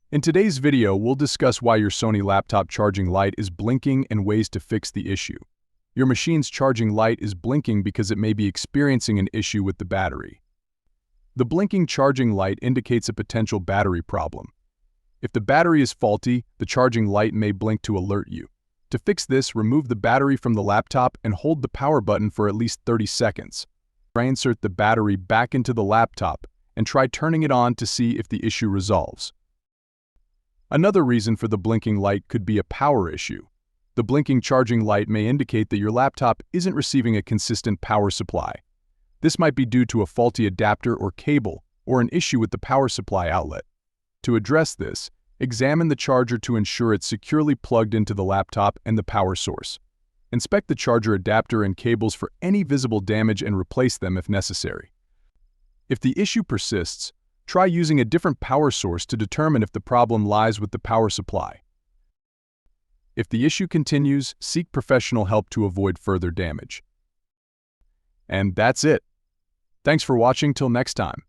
In today's video, we'll discuss why your Sony laptop charging light is blinking and ways to fix the issue. Your machine's charging light is blinking because it may be experiencing an issue with the battery. The blinking charging light indicates a potential battery problem. If the battery is faulty, the charging light may blink to alert you. To fix this, remove the battery from the laptop and hold the power button for at least 30 seconds. Reinsert the battery back into the laptop and try turning it on to see if the issue resolves. Another reason for the blinking light could be a power issue. The blinking charging light may indicate that your laptop isn't receiving a consistent power supply. This might be due to a faulty adapter or cable, or an issue with the power supply outlet. To address this, examine the charger to ensure it's securely plugged into the laptop and the power source. Inspect the charger adapter and cables for any visible damage and replace them if necessary. If the issue persists, try using a different power source to determine if the problem lies with the power supply. If the issue continues, seek professional help to avoid further damage. And that's it. Thanks for watching. Till next time.